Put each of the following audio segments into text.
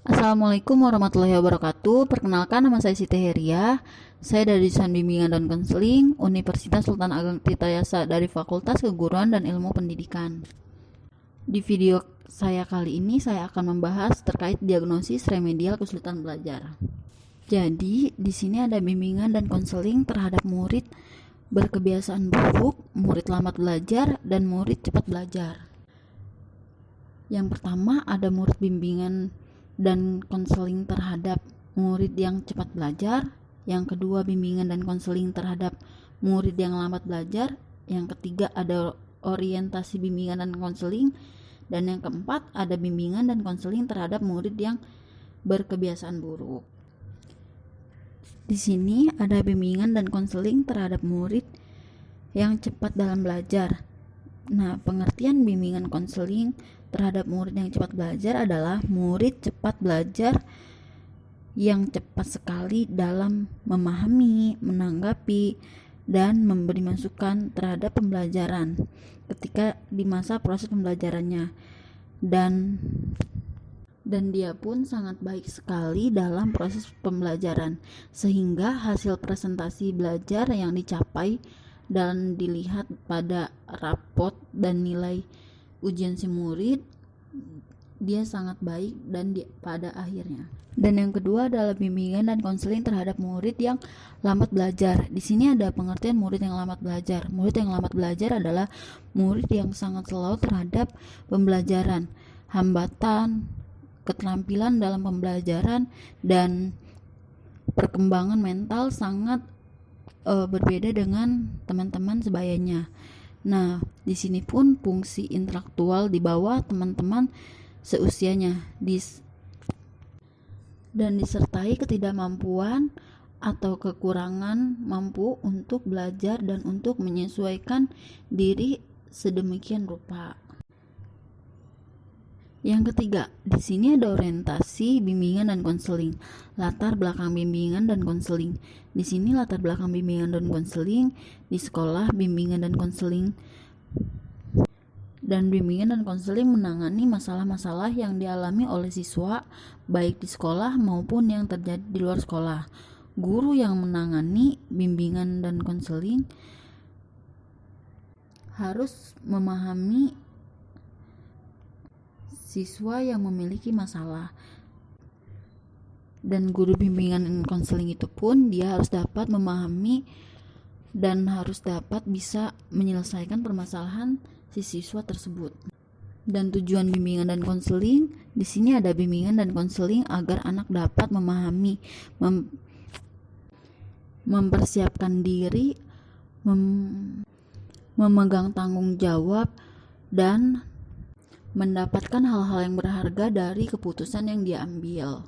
Assalamualaikum warahmatullahi wabarakatuh. Perkenalkan, nama saya Siti Heria. Saya dari Jurusan Bimbingan dan Konseling Universitas Sultan Ageng Tirtayasa dari Fakultas Keguruan dan Ilmu Pendidikan. Di video saya kali ini saya akan membahas terkait diagnosis remedial kesulitan belajar. Jadi, di sini ada bimbingan dan konseling terhadap murid berkebiasaan buruk, murid lambat belajar, dan murid cepat belajar. Yang pertama ada murid bimbingan dan konseling terhadap murid yang cepat belajar. Yang kedua, bimbingan dan konseling terhadap murid yang lambat belajar. Yang ketiga, ada orientasi bimbingan dan konseling. Dan yang keempat, ada bimbingan dan konseling terhadap murid yang berkebiasaan buruk. Di sini ada bimbingan dan konseling terhadap murid yang cepat dalam belajar. Nah, pengertian bimbingan konseling terhadap murid yang cepat belajar adalah murid cepat belajar yang cepat sekali dalam memahami, menanggapi, dan memberi masukan terhadap pembelajaran ketika di masa proses pembelajarannya. Dan dia pun sangat baik sekali dalam proses pembelajaran, sehingga hasil presentasi belajar yang dicapai dan dilihat pada rapot dan nilai ujian si murid, dia sangat baik dan pada akhirnya. Dan yang kedua adalah bimbingan dan konseling terhadap murid yang lambat belajar. Di sini ada pengertian murid yang lambat belajar. Murid yang lambat belajar adalah murid yang sangat slow terhadap pembelajaran, hambatan, keterampilan dalam pembelajaran, dan perkembangan mental sangat berbeda dengan teman-teman sebayanya. Nah, di sini pun fungsi intelektual di bawah teman-teman seusianya dan disertai ketidakmampuan atau kekurangan mampu untuk belajar dan untuk menyesuaikan diri sedemikian rupa. Yang ketiga, di sini ada orientasi bimbingan dan konseling. Latar belakang bimbingan dan konseling. Di sini latar belakang bimbingan dan konseling di sekolah, bimbingan dan konseling menangani masalah-masalah yang dialami oleh siswa baik di sekolah maupun yang terjadi di luar sekolah. Guru yang menangani bimbingan dan konseling harus memahami siswa yang memiliki masalah, dan guru bimbingan dan konseling itu pun dia harus dapat memahami dan harus dapat bisa menyelesaikan permasalahan si siswa tersebut. Dan tujuan bimbingan dan konseling di sini ada bimbingan dan konseling agar anak dapat memahami, mempersiapkan diri, memegang tanggung jawab, dan mendapatkan hal-hal yang berharga dari keputusan yang dia ambil.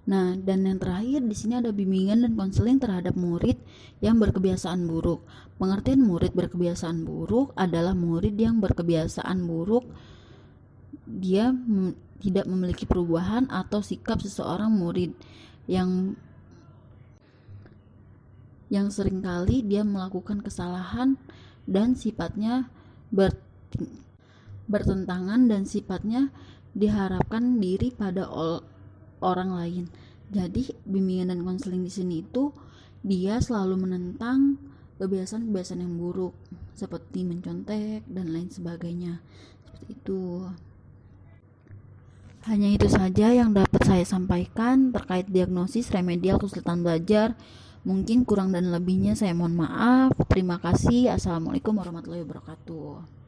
Nah, dan yang terakhir di sini ada bimbingan dan konseling terhadap murid yang berkebiasaan buruk. Pengertian murid berkebiasaan buruk adalah murid yang berkebiasaan buruk, dia tidak memiliki perubahan atau sikap seseorang murid yang seringkali dia melakukan kesalahan dan sifatnya bertentangan dan sifatnya diharapkan diri pada orang lain. Jadi bimbingan dan konseling di sini itu dia selalu menentang kebiasaan-kebiasaan yang buruk seperti mencontek dan lain sebagainya. Seperti itu. Hanya itu saja yang dapat saya sampaikan terkait diagnosis remedial kesulitan belajar. Mungkin kurang dan lebihnya saya mohon maaf. Terima kasih. Assalamualaikum warahmatullahi wabarakatuh.